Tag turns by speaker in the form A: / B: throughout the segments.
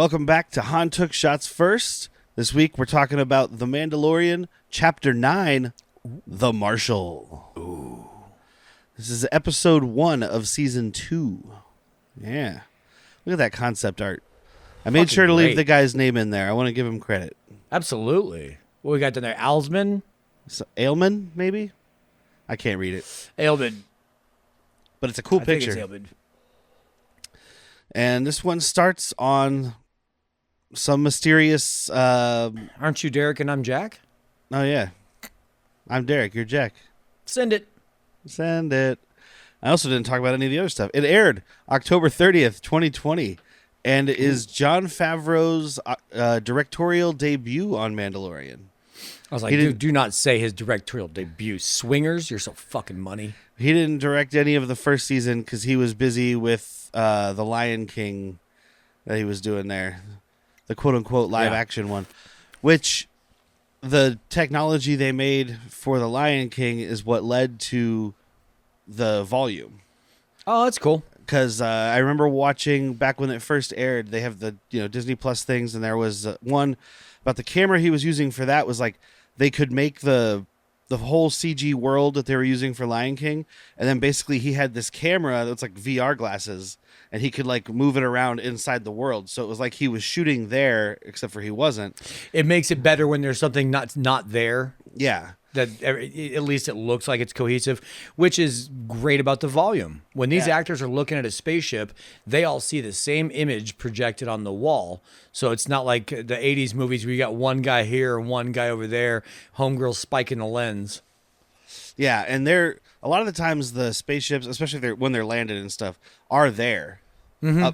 A: Welcome back to Han Took Shots First. This week we're talking about The Mandalorian Chapter 9, The Marshal. Ooh. This is episode 1 of season 2. Yeah. Look at that concept art. I made sure to leave the guy's name in there. I want to give him credit.
B: Absolutely. What we got down there? Alsman?
A: Ailman, maybe? I can't read it.
B: Ailman.
A: But it's a cool picture.
B: I think it's Ailman.
A: And this one starts on some mysterious...
B: Aren't you Derek and I'm Jack?
A: Oh, yeah. I'm Derek. You're Jack.
B: Send it.
A: Send it. I also didn't talk about any of the other stuff. It aired October 30th, 2020, and is Jon Favreau's directorial debut on Mandalorian.
B: I was like, dude, do not say his directorial debut. Swingers, you're so fucking money.
A: He didn't direct any of the first season because he was busy with The Lion King that he was doing there. The quote-unquote live-action one. Which the technology they made for The Lion King is what led to the volume.
B: Oh, that's cool.
A: Because I remember watching back when it first aired, they have the Disney Plus things, and there was one about the camera he was using for that was like they could make the whole CG world that they were using for Lion King, and then basically he had this camera that's like VR glasses, and he could like move it around inside the world. So it was like he was shooting there, except for he wasn't.
B: It makes it better when there's something not there.
A: Yeah.
B: That at least it looks like it's cohesive, which is great about the volume. When these actors are looking at a spaceship, they all see the same image projected on the wall. So it's not like the 80s movies where you got one guy here and one guy over there, homegirl spiking the lens.
A: Yeah, and a lot of the times the spaceships, especially when they're landed and stuff, are there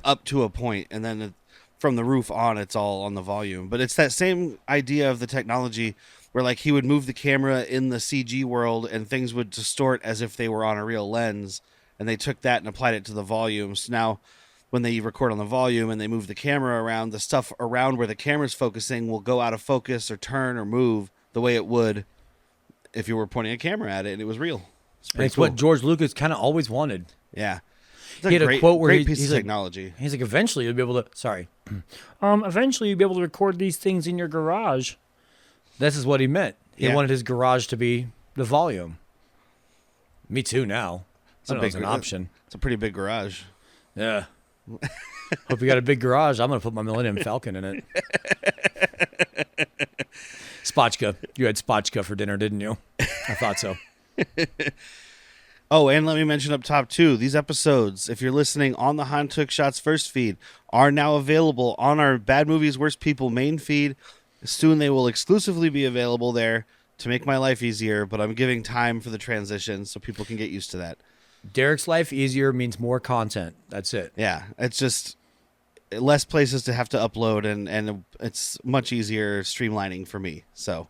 A: up to a point, and then from the roof on, it's all on the volume. But it's that same idea of the technology where like he would move the camera in the CG world and things would distort as if they were on a real lens, and they took that and applied it to the volume. So now when they record on the volume and they move the camera around, the stuff around where the camera's focusing will go out of focus or turn or move the way it would if you were pointing a camera at it and it was real.
B: It's cool. What George Lucas kind of always wanted.
A: Yeah.
B: He had a quote where
A: he's
B: of
A: like, technology.
B: He's like, eventually you'll be able to, eventually you'll be able to record these things in your garage. This is what he meant. He wanted his garage to be the volume. Me too now. It's an option.
A: It's a pretty big garage.
B: Yeah. Hope you got a big garage. I'm going to put my Millennium Falcon in it. Spotchka. You had spotchka for dinner, didn't you? I thought so.
A: Oh, and let me mention up top, too, these episodes, if you're listening on the Han Took Shots First feed, are now available on our Bad Movies, Worst People main feed. Soon they will exclusively be available there to make my life easier, but I'm giving time for the transition so people can get used to that.
B: Derek's life easier means more content. That's it.
A: Yeah, it's just less places to have to upload, and it's much easier streamlining for me. So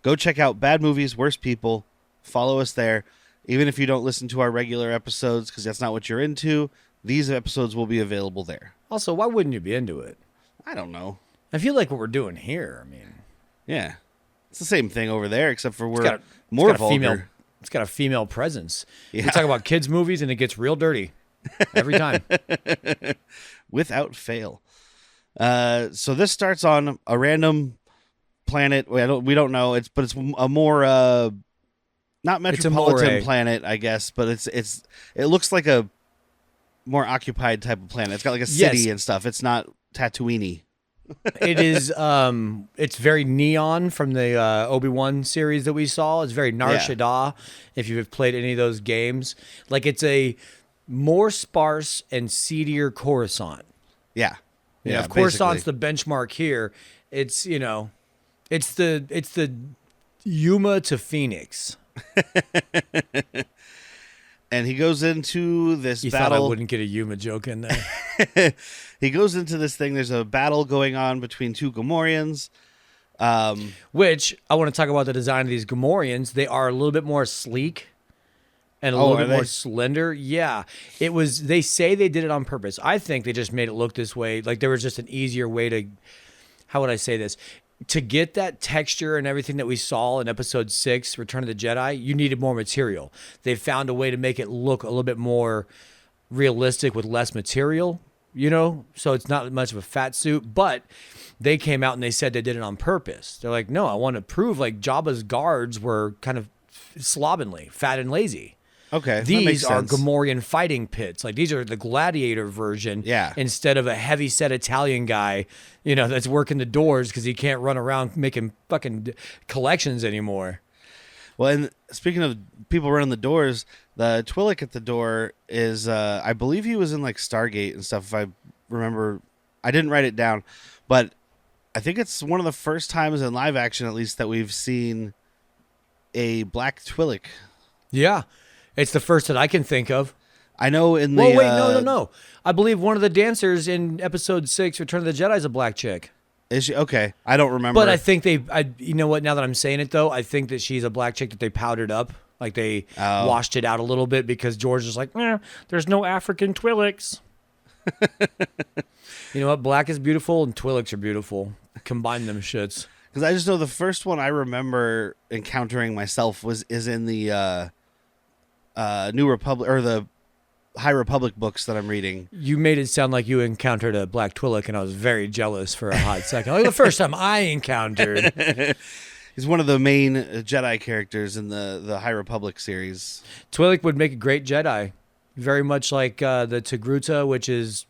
A: go check out Bad Movies, Worst People. Follow us there. Even if you don't listen to our regular episodes because that's not what you're into, these episodes will be available there.
B: Also, why wouldn't you be into it?
A: I don't know.
B: I feel like what we're doing here, I mean...
A: Yeah. It's the same thing over there, except for we're more vulgar.
B: It's got a female presence.
A: Yeah.
B: We talk about kids' movies, and it gets real dirty. Every time.
A: Without fail. So this starts on a random planet. We don't know. It's a more... not metropolitan planet, I guess, but it looks like a more occupied type of planet. It's got like a city and stuff. It's not Tatooine.
B: It is. It's very neon from the Obi-Wan series that we saw. It's very Nar Shaddaa. If you've played any of those games, like it's a more sparse and seedier Coruscant.
A: Yeah,
B: If Coruscant's the benchmark here, it's it's the Yuma to Phoenix.
A: And he goes into this battle.
B: Thought I wouldn't get a Yuma joke in there.
A: He goes into this thing. There's a battle going on between two Gamorreans.
B: Which, I want to talk about the design of these Gamorreans. They are a little bit more sleek and a little bit more slender. Yeah. They say they did it on purpose. I think they just made it look this way. Like there was just an easier way to, how would I say this? To get that texture and everything that we saw in episode 6, Return of the Jedi, you needed more material. They found a way to make it look a little bit more realistic with less material. so it's not much of a fat suit. But they came out and they said they did it on purpose. They're like, no, I want to prove like Jabba's guards were kind of slovenly, fat and lazy.
A: Okay,
B: these are Gamorrean fighting pits. Like these are the gladiator version.
A: Yeah.
B: Instead of a heavy set Italian guy, that's working the doors because he can't run around making fucking collections anymore.
A: Well, and speaking of people running the doors, the Twi'lek at the door is, I believe he was in like Stargate and stuff. If I remember, I didn't write it down, but I think it's one of the first times in live action, at least, that we've seen a black Twi'lek.
B: Yeah. It's the first that I can think of.
A: I know in the...
B: Well, wait, no. I believe one of the dancers in Episode 6, Return of the Jedi, is a black chick.
A: Is she? Okay. I don't remember.
B: But I think you know what, now that I'm saying it, though, I think that she's a black chick that they powdered up. Like, they washed it out a little bit because George is like, there's no African Twi'leks. You know what? Black is beautiful and Twi'leks are beautiful. Combine them shits.
A: Because I just know the first one I remember encountering myself is in the... New Republic or the High Republic books that I'm reading.
B: You made it sound like you encountered a black Twi'lek, and I was very jealous for a hot second. Like the first time I encountered.
A: He's one of the main Jedi characters in the High Republic series.
B: Twi'lek would make a great Jedi, very much like the Togruta, which is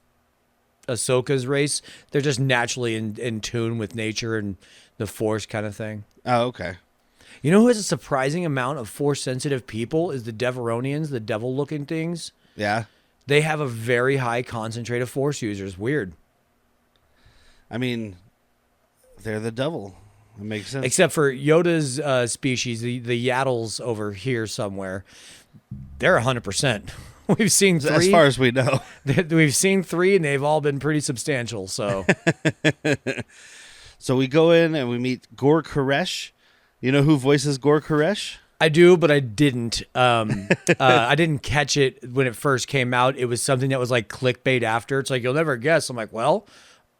B: Ahsoka's race. They're just naturally in tune with nature and the Force kind of thing.
A: Oh, okay.
B: You know who has a surprising amount of Force-sensitive people is the Devaronians, the devil-looking things.
A: Yeah.
B: They have a very high concentrate of Force users. Weird.
A: I mean, they're the devil. It makes sense.
B: Except for Yoda's species, the Yaddles over here somewhere. They're 100%. We've seen 3.
A: As far as we know.
B: We've seen 3, and they've all been pretty substantial. So,
A: So we go in and we meet Gor Koresh. You know who voices Gor Koresh?
B: I do, but I didn't. I didn't catch it when it first came out. It was something that was like clickbait after. It's like, you'll never guess. I'm like, well,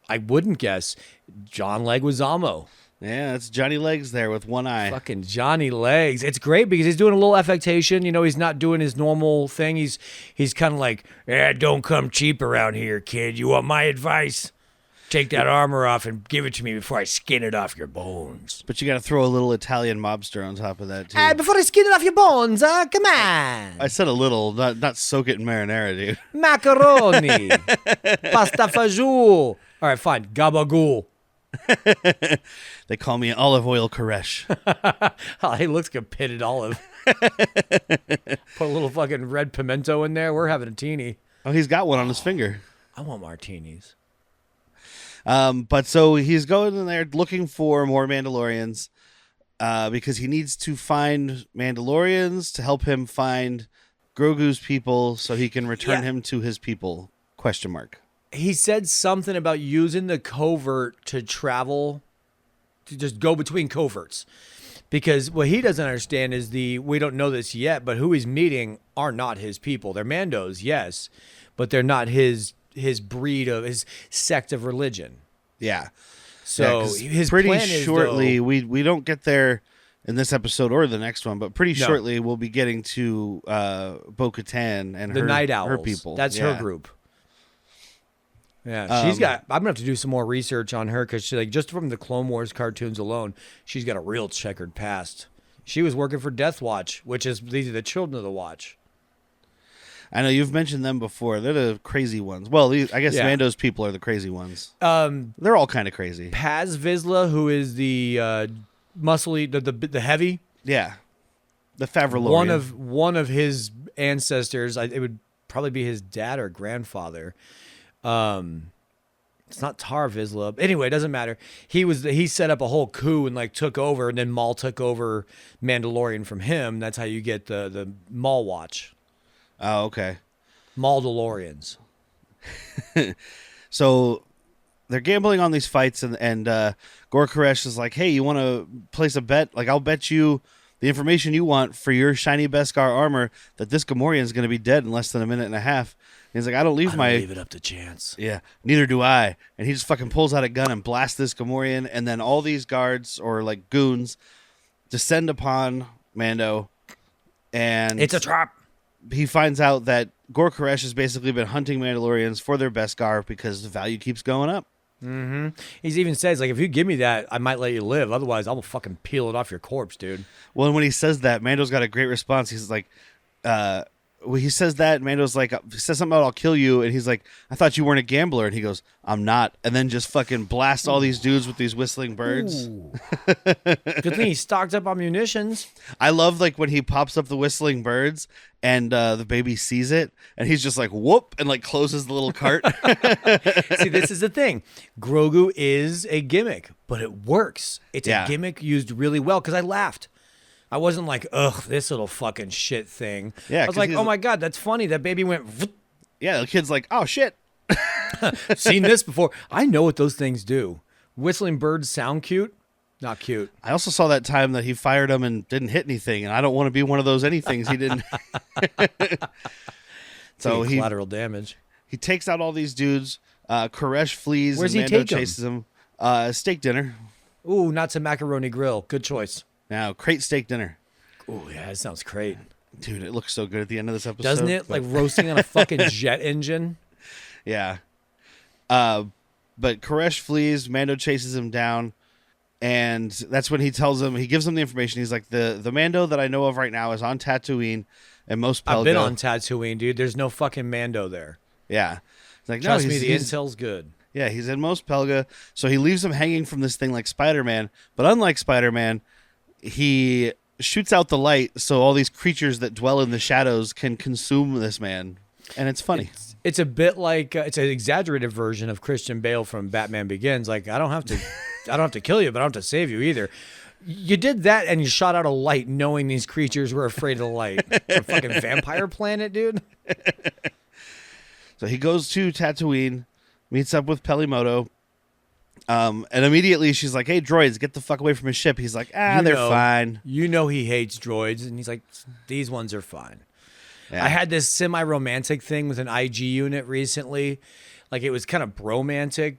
B: I wouldn't guess. John Leguizamo.
A: Yeah, that's Johnny Legs there with one eye.
B: Fucking Johnny Legs. It's great because he's doing a little affectation. He's not doing his normal thing. He's kind of like, don't come cheap around here, kid. You want my advice? Take that armor off and give it to me before I skin it off your bones.
A: But you got to throw a little Italian mobster on top of that, too.
B: Before I skin it off your bones, come on.
A: I said a little, not soak it in marinara, dude.
B: Macaroni. Pasta fagioli. All right, fine. Gabagool.
A: They call me olive oil Koresh.
B: Oh, he looks like a pitted olive. Put a little fucking red pimento in there. We're having a teeny.
A: Oh, he's got one on his finger.
B: I want martinis.
A: But so he's going in there looking for more Mandalorians because he needs to find Mandalorians to help him find Grogu's people so he can return him to his people, ?
B: He said something about using the covert to travel, to just go between coverts. Because what he doesn't understand is we don't know this yet, but who he's meeting are not his people. They're Mandos, yes, but they're not his breed of his sect of religion.
A: Yeah.
B: So his
A: pretty
B: plan is,
A: shortly, we don't get there in this episode or the next one, but pretty shortly we'll be getting to Bo-Katan and
B: the Night Owls.
A: Her people.
B: That's her group. Yeah, she's got. I'm gonna have to do some more research on her because she just from the Clone Wars cartoons alone, she's got a real checkered past. She was working for Death Watch, which is these are the children of the Watch. I
A: know you've mentioned them before. They're the crazy ones. Well, I guess Mando's people are the crazy ones. They're all kind of crazy.
B: Paz Vizsla, who is the muscly, the heavy.
A: Yeah, the Favralorian.
B: One of his ancestors. It would probably be his dad or grandfather. It's not Tar Vizsla. Anyway, it doesn't matter. He set up a whole coup and took over, and then Maul took over Mandalorian from him. That's how you get the Maul Watch.
A: Oh, okay.
B: Maldalorians.
A: So they're gambling on these fights, and Gor Koresh is like, hey, you want to place a bet? I'll bet you the information you want for your shiny Beskar armor that this Gamorrean is going to be dead in less than a minute and a half. And he's like, I don't leave
B: it up to chance.
A: Yeah, neither do I. And he just fucking pulls out a gun and blasts this Gamorrean, and then all these guards or goons descend upon Mando, and
B: it's a trap.
A: He finds out that Gor Koresh has basically been hunting Mandalorians for their Beskar because the value keeps going up.
B: Mm-hmm. He even says, like, if you give me that, I might let you live. Otherwise, I'll fucking peel it off your corpse, dude.
A: Well, and when he says that, Mando's got a great response. He's like, when he says that, Mando's like, he says something about I'll kill you, and he's like, I thought you weren't a gambler, and he goes, I'm not, and then just fucking blasts all these dudes with these whistling birds.
B: Good thing he stocked up on munitions.
A: I love like when he pops up the whistling birds, and the baby sees it, and he's just like, whoop, and like closes the little cart.
B: See, this is the thing. Grogu is a gimmick, but it works. It's a gimmick used really well, because I laughed. I wasn't like, ugh, this little fucking shit thing.
A: Yeah,
B: I was like, oh my God, that's funny. That baby went.
A: Yeah, the kid's like, oh shit.
B: Seen this before. I know what those things do. Whistling birds sound cute. Not cute.
A: I also saw that time that he fired them and didn't hit anything, and I don't want to be one of those anythings he didn't. So
B: collateral damage.
A: He takes out all these dudes. Koresh flees.
B: Where's
A: and
B: he
A: Mando
B: take
A: chases him. Steak dinner.
B: Ooh, not some macaroni grill. Good choice.
A: Now, krayt steak dinner.
B: Ooh, yeah, that sounds great.
A: Dude, it looks so good at the end of this episode.
B: Doesn't it? Like roasting on a fucking jet engine.
A: Yeah. But Koresh flees. Mando chases him down. And that's when he tells him, he gives him the information. He's like, the Mando that I know of right now is on Tatooine and Mos Pelgo.
B: I've been on Tatooine, dude. There's no fucking Mando there.
A: Yeah. He's like,
B: Trust me, the intel's good.
A: Yeah, he's in Mos Pelgo. So he leaves him hanging from this thing like Spider-Man. But unlike Spider-Man, he shoots out the light so all these creatures that dwell in the shadows can consume this man. And it's funny.
B: It's a bit like it's an exaggerated version of Christian Bale from Batman Begins. Like, I don't have to kill you, but I don't have to save you either. You did that and you shot out a light knowing these creatures were afraid of the light. A fucking vampire planet, dude.
A: So he goes to Tatooine, meets up with Pelimoto. And immediately she's like, hey, droids, get the fuck away from his ship. He's like, they're fine.
B: You know he hates droids. And he's like, these ones are fine. Yeah. I had this semi-romantic thing with an IG unit recently. Like, it was kind of bromantic.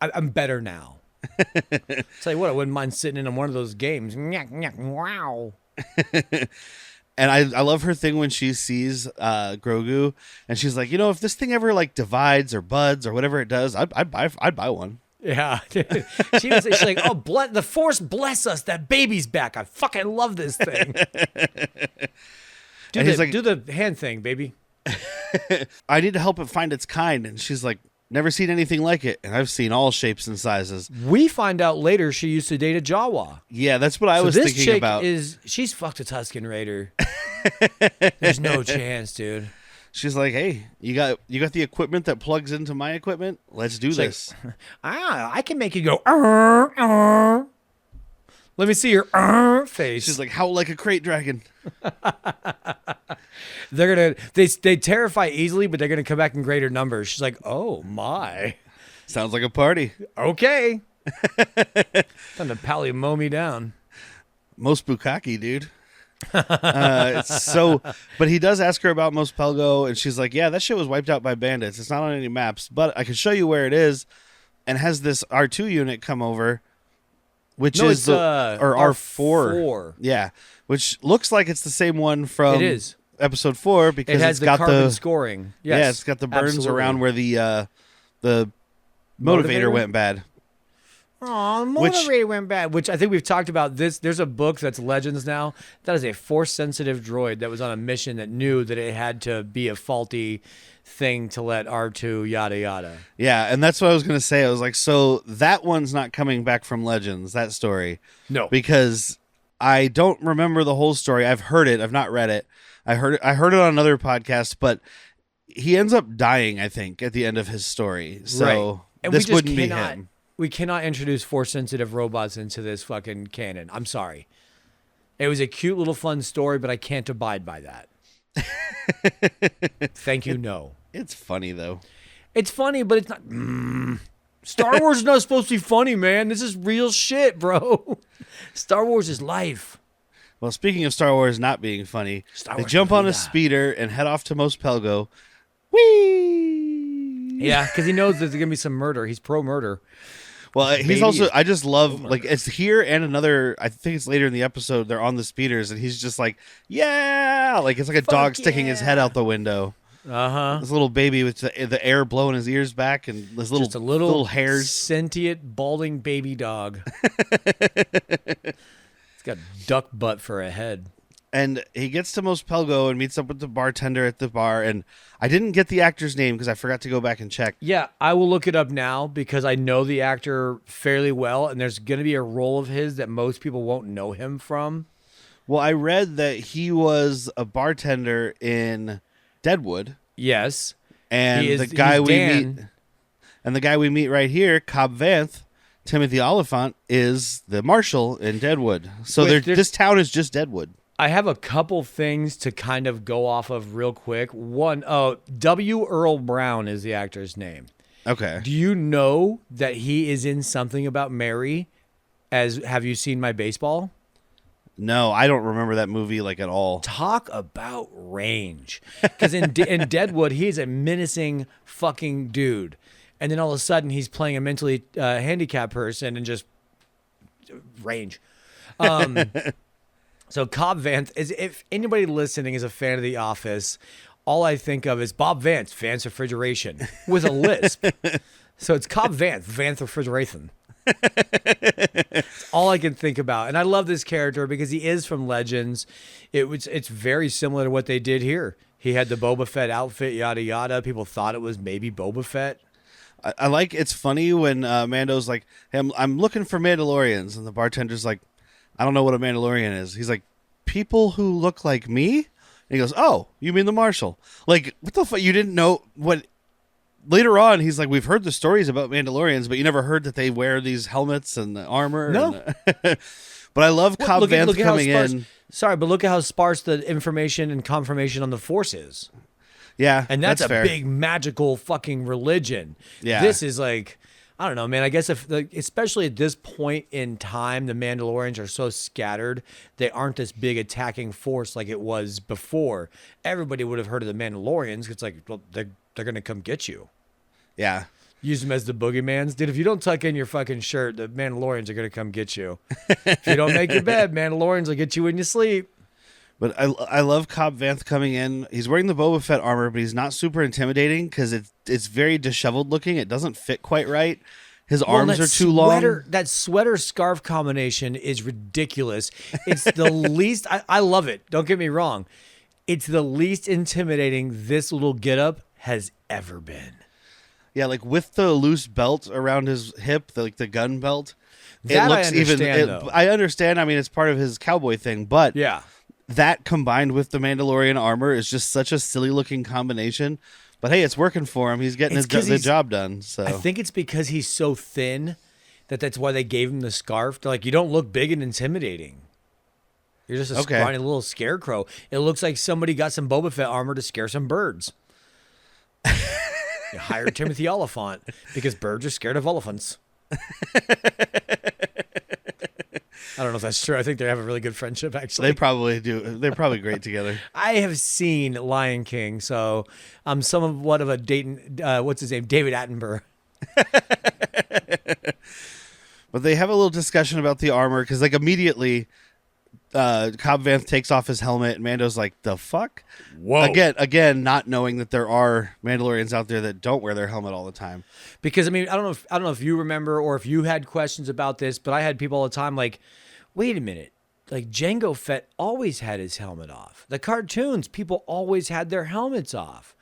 B: I'm better now. Tell you what, I wouldn't mind sitting in one of those games. Wow.
A: And I love her thing when she sees Grogu, and she's like, if this thing ever like divides or buds or whatever it does, I'd buy one.
B: Yeah. She's like, oh, the Force bless us. That baby's back. I fucking love this thing. Do the hand thing, baby.
A: I need to help it find its kind. And she's like, never seen anything like it. And I've seen all shapes and sizes.
B: We find out later she used to date a Jawa.
A: Yeah, that's what I was thinking about.
B: She's fucked a Tusken Raider. There's no chance, dude.
A: She's like, hey, you got the equipment that plugs into my equipment? Let's do this.
B: Like, I can make you go, Let me see your face.
A: She's like, howl like a krayt dragon.
B: They terrify easily, but they're gonna come back in greater numbers. She's like, oh my.
A: Sounds like a party.
B: Okay. Time to pally-mow me down.
A: Most bukkake, dude. But he does ask her about Mos Pelgo, and she's like, yeah, that shit was wiped out by bandits. It's not on any maps, but I can show you where it is. And has this R2 unit come over. Which is R4. Yeah, which looks like it's the same one from episode 4 because
B: it has
A: got
B: carbon scoring. Yes,
A: yeah, it's got the burns around where the motivator went bad.
B: Oh, motivator went bad. Which I think we've talked about this. There's a book that's Legends now. That is a Force-sensitive droid that was on a mission that knew that it had to be a faulty thing to let R2 yada yada.
A: Yeah, and that's what I was going to say. I was like, so that one's not coming back from Legends, that story.
B: No.
A: Because I don't remember the whole story. I've heard it. I've not read it. I heard it on another podcast, but he ends up dying, I think, at the end of his story. So
B: right. And
A: this wouldn't be him.
B: We cannot introduce Force-sensitive robots into this fucking canon. I'm sorry. It was a cute little fun story, but I can't abide by that. Thank you, no.
A: It's funny, though.
B: It's funny, but it's not... Star Wars is not supposed to be funny, man. This is real shit, bro. Star Wars is life.
A: Well, speaking of Star Wars not being funny, they jump on a speeder and head off to Mos Pelgo. Whee!
B: Yeah, because he knows there's going to be some murder. He's pro-murder.
A: Well, he's also, I just love, like, it's here and another, I think it's later in the episode, they're on the speeders, and he's just like, yeah! Like, it's like a dog sticking his head out the window. This little baby with the air blowing his ears back and this little hairs.
B: Sentient, balding baby dog. It's got duck butt for a head.
A: And he gets to Mos Pelgo and meets up with the bartender at the bar. And I didn't get the actor's name because I forgot to go back and check.
B: Yeah, I will look it up now because I know the actor fairly well. And there's going to be a role of his that most people won't know him from.
A: Well, I read that he was a bartender in Deadwood.
B: Yes.
A: And the guy we meet right here, Cobb Vanth, Timothy Oliphant, is the Marshal in Deadwood. So this town is just Deadwood.
B: I have a couple things to kind of go off of real quick. One, W. Earl Brown is the actor's name.
A: Okay.
B: Do you know that he is in Something About Mary? Have you seen My Baseball?
A: No, I don't remember that movie like at all.
B: Talk about range. Because in Deadwood, he's a menacing fucking dude. And then all of a sudden, he's playing a mentally handicapped person and just range. So Cobb Vanth, if anybody listening is a fan of The Office, all I think of is Bob Vance, Vance Refrigeration, with a lisp. So it's Cobb Vanth, Vanth Refrigeration. It's all I can think about. And I love this character because he is from Legends. It's very similar to what they did here. He had the Boba Fett outfit, yada, yada. People thought it was maybe Boba Fett.
A: I like, it's funny when Mando's like, hey, I'm looking for Mandalorians. And the bartender's like, I don't know what a Mandalorian is. He's like, people who look like me? And he goes, oh, you mean the Marshal? Like, what the fuck? You didn't know what... Later on, he's like, we've heard the stories about Mandalorians, but you never heard that they wear these helmets and the armor.
B: No.
A: But I love Cobb Vanth coming in.
B: Sorry, but look at how sparse the information and confirmation on the Force is.
A: Yeah,
B: and that's a
A: fair.
B: big magical fucking religion.
A: Yeah.
B: This is like... I don't know, man. I guess especially at this point in time, the Mandalorians are so scattered, they aren't this big attacking force like it was before. Everybody would have heard of the Mandalorians. It's like, well, they're going to come get you.
A: Yeah.
B: Use them as the boogeymans. Dude, if you don't tuck in your fucking shirt, the Mandalorians are going to come get you. If you don't make your bed, Mandalorians will get you when you sleep.
A: But I love Cobb Vanth coming in. He's wearing the Boba Fett armor, but he's not super intimidating because it's very disheveled looking. It doesn't fit quite right. His arms are too long.
B: That sweater scarf combination is ridiculous. It's the least. I love it. Don't get me wrong. It's the least intimidating this little getup has ever been.
A: Yeah, like with the loose belt around his hip, the gun belt.
B: That I understand, though.
A: I understand. I mean, it's part of his cowboy thing, but
B: yeah.
A: That combined with the Mandalorian armor is just such a silly looking combination. But hey, it's working for him. He's getting the job done. So
B: I think it's because he's so thin that's why they gave him the scarf. They're like, you don't look big and intimidating. You're just a scrawny little scarecrow. It looks like somebody got some Boba Fett armor to scare some birds. You hired Timothy Oliphant because birds are scared of elephants. I don't know if that's true. I think they have a really good friendship, actually.
A: They probably do. They're probably great together.
B: I have seen Lion King, so I'm somewhat of a David Attenborough.
A: But they have a little discussion about the armor, because like immediately Cobb Vanth takes off his helmet, and Mando's like, the fuck?
B: Whoa.
A: Again, not knowing that there are Mandalorians out there that don't wear their helmet all the time.
B: Because, I mean, I don't know if you remember or if you had questions about this, but I had people all the time like, wait a minute. Like, Jango Fett always had his helmet off. The cartoons, people always had their helmets off.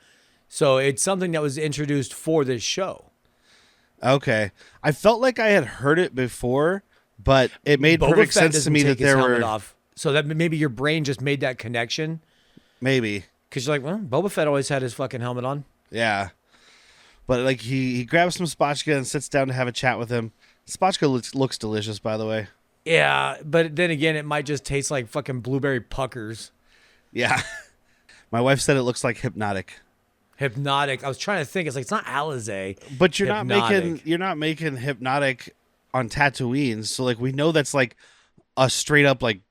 B: So it's something that was introduced for this show.
A: Okay. I felt like I had heard it before, but it made perfect sense to me that there were... Off.
B: So that maybe your brain just made that connection.
A: Maybe.
B: Because you're like, well, Boba Fett always had his fucking helmet on.
A: Yeah. But like he grabs some spotchka and sits down to have a chat with him. Spotchka looks delicious, by the way.
B: Yeah, but then again, it might just taste like fucking blueberry puckers.
A: Yeah. My wife said it looks like Hypnotic.
B: Hypnotic. I was trying to think. It's like, it's not Alizé.
A: But you're not making Hypnotic on Tatooine. So like we know that's like a straight up like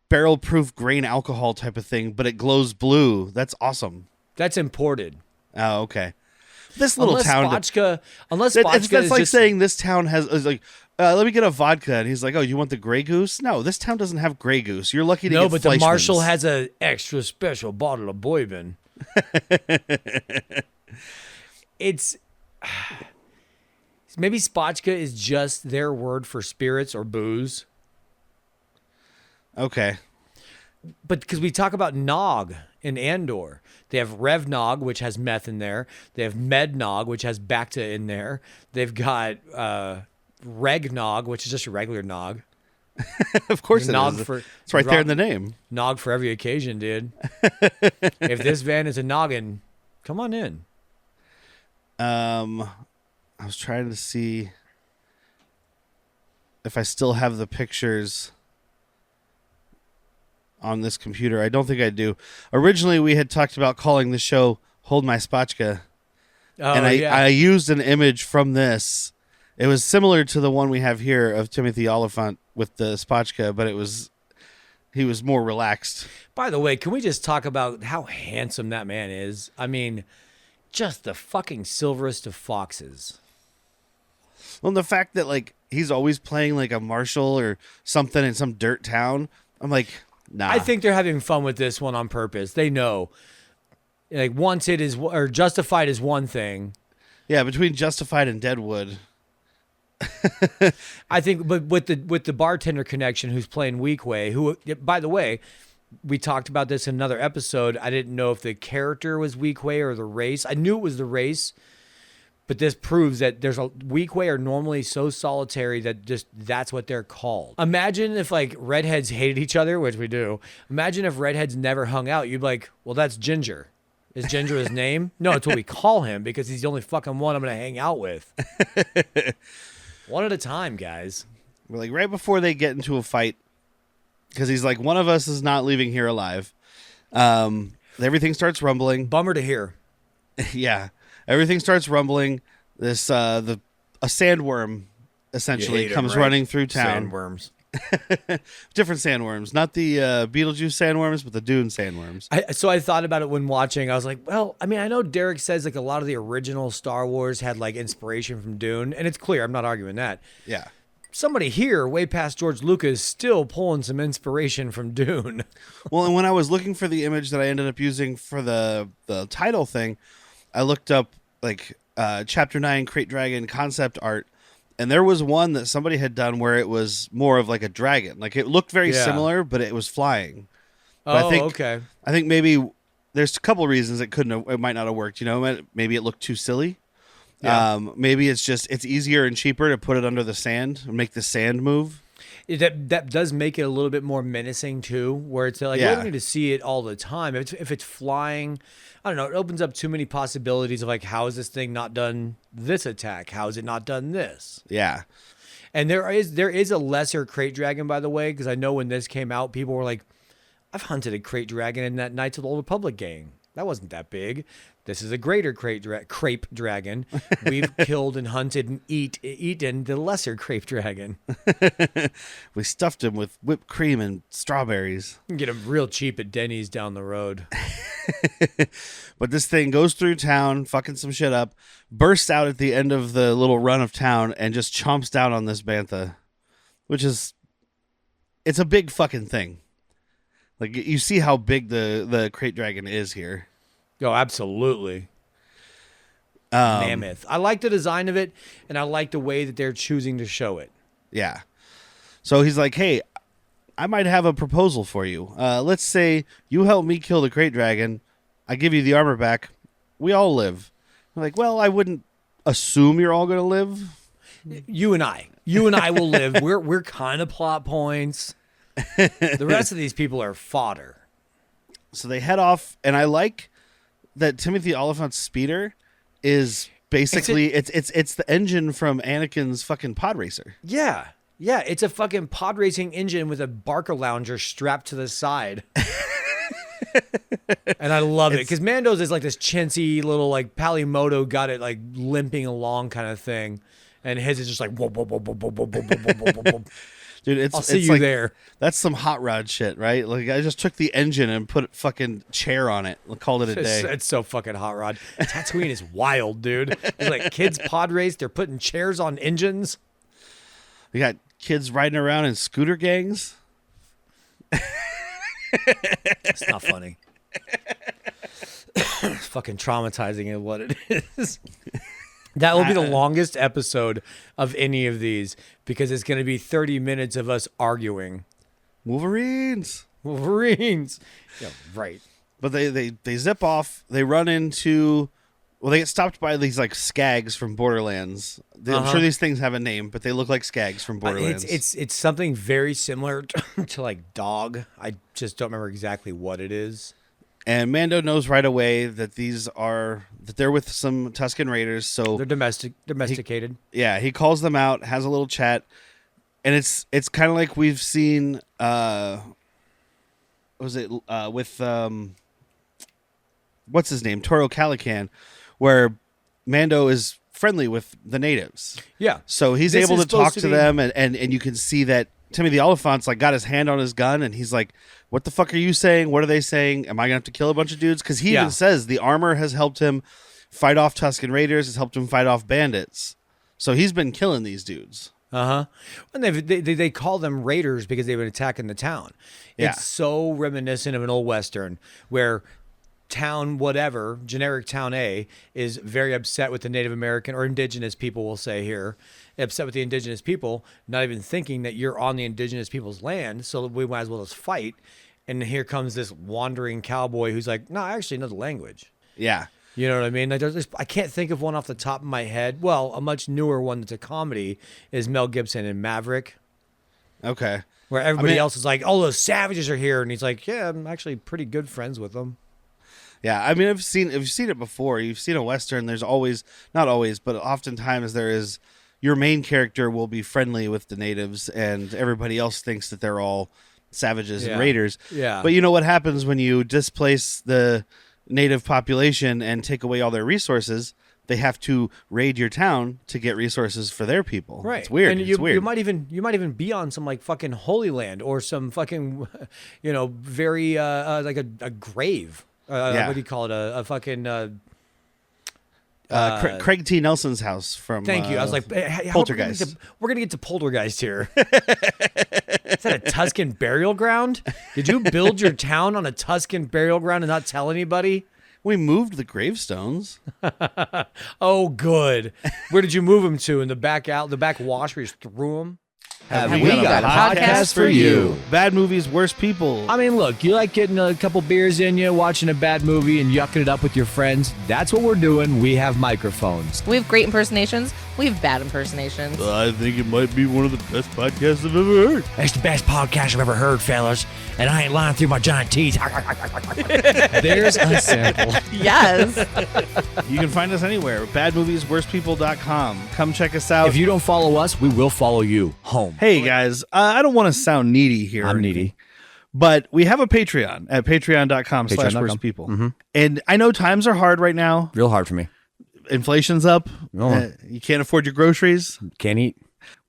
A: barrel proof grain alcohol type of thing, but it glows blue. That's awesome.
B: That's imported.
A: Oh, okay. This little town.
B: That's like
A: saying this town is like, let me get a vodka, and he's like, oh, you want the Grey Goose? No, this town doesn't have Grey Goose. You're lucky to get
B: the Marshal has an extra special bottle of bourbon. It's maybe spotchka is just their word for spirits or booze.
A: Okay.
B: But because we talk about nog in Andor, they have Rev Nog, which has meth in there. They have Med Nog, which has Bacta in there. They've got Reg Nog, which is just a regular nog.
A: Of course it is. It's right there in the name.
B: Nog for every occasion, dude. If this van is a noggin, come on in.
A: I was trying to see if I still have the pictures on this computer. I don't think I do. Originally, we had talked about calling the show Hold My Spotchka.
B: Oh,
A: and
B: yeah.
A: I used an image from this. It was similar to the one we have here of Timothy Oliphant with the spotchka, but he was more relaxed.
B: By the way, can we just talk about how handsome that man is? I mean, just the fucking silverest of foxes.
A: Well, and the fact that like he's always playing like a marshal or something in some dirt town, I'm like, nah.
B: I think they're having fun with this one on purpose. They know, like, Wanted is or Justified is one thing.
A: Yeah, between Justified and Deadwood.
B: I think, but with the bartender connection, who's playing Weequay, who, by the way, we talked about this in another episode. I didn't know if the character was Weequay or the race. I knew it was the race, but this proves that there's a Weequay are normally so solitary that just that's what they're called. Imagine if like redheads hated each other, which we do. Imagine if redheads never hung out. You'd be like, well, that's Ginger. Is Ginger his name? No, it's what we call him because he's the only fucking one I'm gonna hang out with. One at a time, guys.
A: We're like right before they get into a fight, because he's like, one of us is not leaving here alive. Everything starts rumbling.
B: Bummer to hear.
A: Yeah, everything starts rumbling. This a sandworm essentially comes running through town.
B: Sandworms.
A: Different sandworms, not the Beetlejuice sandworms, but the Dune sandworms.
B: So I thought about it when watching. I was like, well, I mean, I know Derek says like a lot of the original Star Wars had like inspiration from Dune, and it's clear. I'm not arguing that.
A: Yeah.
B: Somebody here, way past George Lucas, still pulling some inspiration from Dune.
A: Well, and when I was looking for the image that I ended up using for the title thing, I looked up like Chapter 9 Krayt Dragon concept art. And there was one that somebody had done where it was more of like a dragon. Like it looked very similar, but it was flying. But
B: Okay.
A: I think maybe there's a couple of reasons it might not have worked. You know, maybe it looked too silly. Yeah. Maybe it's easier and cheaper to put it under the sand and make the sand move.
B: That does make it a little bit more menacing too, where it's like, you don't need to see it all the time. If it's flying, I don't know, it opens up too many possibilities of like, how is this thing not done this attack? How is it not done this?
A: Yeah.
B: And there is a lesser krayt dragon, by the way, because I know when this came out, people were like, I've hunted a krayt dragon in that Knights of the Old Republic game. That wasn't that big. This is a greater krayt dragon. We've killed and hunted and eaten the lesser krayt dragon.
A: We stuffed him with whipped cream and strawberries.
B: You can get him real cheap at Denny's down the road.
A: But this thing goes through town, fucking some shit up, bursts out at the end of the little run of town, and just chomps down on this bantha, which is, it's a big fucking thing. Like, you see how big the krayt dragon is here.
B: Oh, absolutely. Mammoth. I like the design of it, and I like the way that they're choosing to show it.
A: Yeah. So he's like, hey, I might have a proposal for you. Let's say you help me kill the krayt dragon. I give you the armor back. We all live. I'm like, well, I wouldn't assume you're all going to live.
B: You and I will live. We're kind of plot points. The rest of these people are fodder.
A: So they head off, and I like that Timothy Oliphant's speeder is basically it's the engine from Anakin's fucking pod racer.
B: Yeah, it's a fucking pod racing engine with a Barca lounger strapped to the side. And I love it because Mando's is like this chintzy little like Palimoto got it like limping along kind of thing, and his is just like whoa, whoa, whoa, whoa, whoa, whoa, whoa, whoa, whoa, whoa.
A: Dude,
B: I'll see you
A: like,
B: there.
A: That's some hot rod shit, right? Like I just took the engine and put a fucking chair on it. Called it a day.
B: It's so fucking hot rod. Tatooine is wild, dude. It's like kids pod race. They're putting chairs on engines.
A: We got kids riding around in scooter gangs.
B: It's not funny. fucking traumatizing is what it is. That will be the longest episode of any of these because it's going to be 30 minutes of us arguing.
A: Wolverines.
B: Yeah, right.
A: But they zip off. They run into... Well, they get stopped by these like skags from Borderlands. I'm sure these things have a name, but they look like skags from Borderlands.
B: It's something very similar to like dog. I just don't remember exactly what it is.
A: And Mando knows right away that they're with some Tusken Raiders. So
B: they're domesticated.
A: He calls them out, has a little chat, and it's kind of like we've seen. With what's his name, Toro Calican, where Mando is friendly with the natives.
B: Yeah.
A: So he's able to talk to them, and you can see that Timothy Oliphant's like got his hand on his gun, and he's like, "What the fuck are you saying? What are they saying? Am I gonna have to kill a bunch of dudes?" Because he even says the armor has helped him fight off Tusken Raiders, has helped him fight off bandits. So he's been killing these dudes.
B: And they call them raiders because they've been attacking the town.
A: Yeah.
B: It's so reminiscent of an old Western where town whatever, generic town A, is very upset with the Native American or indigenous people, we'll say here, upset with the indigenous people, not even thinking that you're on the indigenous people's land, so we might as well just fight. And here comes this wandering cowboy who's like, no, I actually know the language.
A: Yeah.
B: You know what I mean? Like I can't think of one off the top of my head. Well, a much newer one that's a comedy is Mel Gibson in Maverick.
A: Okay.
B: Where everybody else is like, oh, those savages are here. And he's like, yeah, I'm actually pretty good friends with them.
A: Yeah, I mean, if you've seen it before, you've seen a Western, there's always, not always, but oftentimes there is, your main character will be friendly with the natives and everybody else thinks that they're all savages and raiders.
B: Yeah.
A: But you know what happens when you displace the native population and take away all their resources? They have to raid your town to get resources for their people.
B: Right.
A: It's weird.
B: And
A: it's weird.
B: You might even be on some like fucking Holy Land or some fucking, very like a grave. What do you call it? A fucking
A: Craig T. Nelson's house from.
B: Thank you. I was like,
A: Poltergeist.
B: We're gonna get to Poltergeist here. Is that a Tusken burial ground? Did you build your town on a Tusken burial ground and not tell anybody?
A: We moved the gravestones.
B: Oh, good. Where did you move them to? In the back wash where you just threw them?
A: Have we got a podcast for you. Bad movies, worse people.
B: I mean, look, you like getting a couple beers in you, watching a bad movie, and yucking it up with your friends. That's what we're doing. We have microphones.
C: We have great impersonations. We have bad impersonations.
A: I think it might be one of the best podcasts I've ever heard.
B: That's the best podcast I've ever heard, fellas. And I ain't lying through my giant teeth. There's a sample.
C: Yes.
A: You can find us anywhere. badmoviesworsepeople.com. Come check us out.
B: If you don't follow us, we will follow you home.
A: Hey, guys, I don't want to sound needy here.
B: I'm needy.
A: But we have a Patreon at patreon.com/worsepeople.
B: Mm-hmm.
A: And I know times are hard right now.
B: Real hard for me.
A: Inflation's up.
B: Oh.
A: You can't afford your groceries.
B: Can't eat.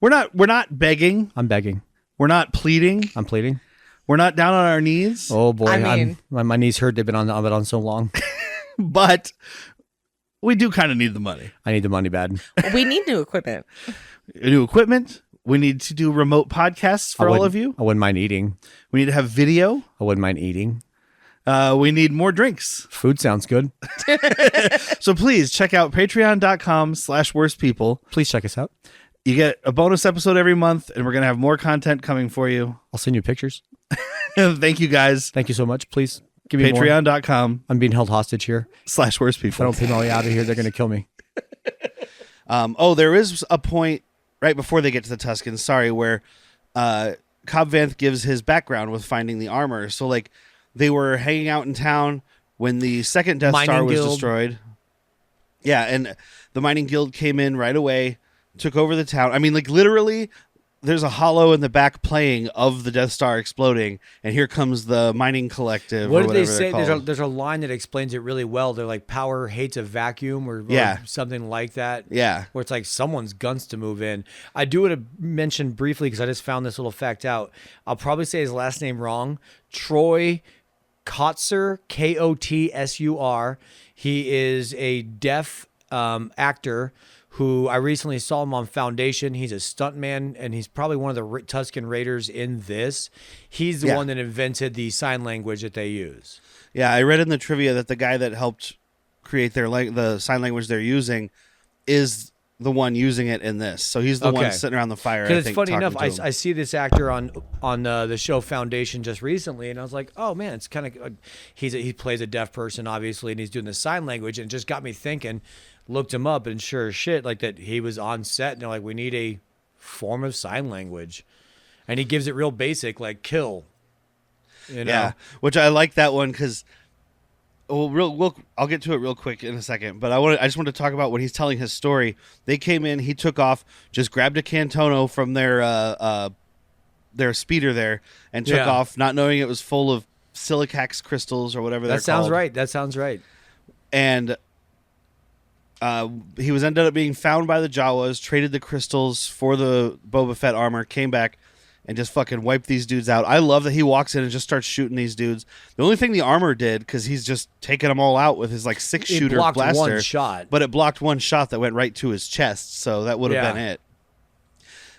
A: We're not begging.
B: I'm begging.
A: We're not pleading.
B: I'm pleading.
A: We're not down on our knees.
B: Oh boy,
C: I mean,
B: my knees hurt. They've been on so long.
A: But we do kind of need the money.
B: I need the money bad.
C: we need new equipment.
A: New equipment. We need to do remote podcasts for all of you.
B: I wouldn't mind eating.
A: We need to have video.
B: I wouldn't mind eating.
A: We need more drinks.
B: Food sounds good.
A: So please check out patreon.com/worsepeople.
B: Please check us out.
A: You get a bonus episode every month, and we're going to have more content coming for you.
B: I'll send you pictures.
A: Thank you, guys.
B: Thank you so much. Please give me more.
A: Patreon.com.
B: I'm being held hostage here.
A: /worsepeople.
B: If I don't pay my way out of here, they're going to kill me.
A: There is a point right before they get to the Tuskens, where Cobb Vanth gives his background with finding the armor. So, like, they were hanging out in town when the second Death Star was destroyed. Yeah, and the Mining Guild came in right away, took over the town. I mean, like, literally, there's a hollow in the back playing of the Death Star exploding, and here comes the Mining Collective.
B: What did they say? There's a line that explains it really well. They're like, power hates a vacuum or something like that.
A: Yeah.
B: Where it's like someone's guns to move in. I do want to mention briefly, because I just found this little fact out. I'll probably say his last name wrong. Troy Kotsur, Kotsur. He is a deaf actor who I recently saw him on Foundation. He's a stuntman, and he's probably one of the Tusken Raiders in this. He's the one that invented the sign language that they use.
A: Yeah, I read in the trivia that the guy that helped create the sign language they're using is the one using it in this. So he's the one sitting around the fire.
B: Because it's funny enough, I see this actor on the show Foundation just recently, and I was like, oh man, it's kind of he plays a deaf person obviously, and he's doing the sign language, and it just got me thinking. Looked him up, and sure as shit, like that he was on set, and they're like, we need a form of sign language, and he gives it real basic, like kill. You know?
A: Yeah, which I like that one because. I'll get to it real quick in a second, but I just want to talk about when he's telling his story. They came in, he took off, just grabbed a Cantono from their speeder there, and took off, not knowing it was full of silicax crystals or whatever. That
B: sounds right. That sounds right.
A: And he was ended up being found by the Jawas, traded the crystals for the Boba Fett armor, came back. And just fucking wipe these dudes out. I love that he walks in and just starts shooting these dudes. The only thing the armor did, because he's just taking them all out with his like 6-shooter blaster.
B: It blocked one shot.
A: But it blocked one shot that went right to his chest, so that would have been it.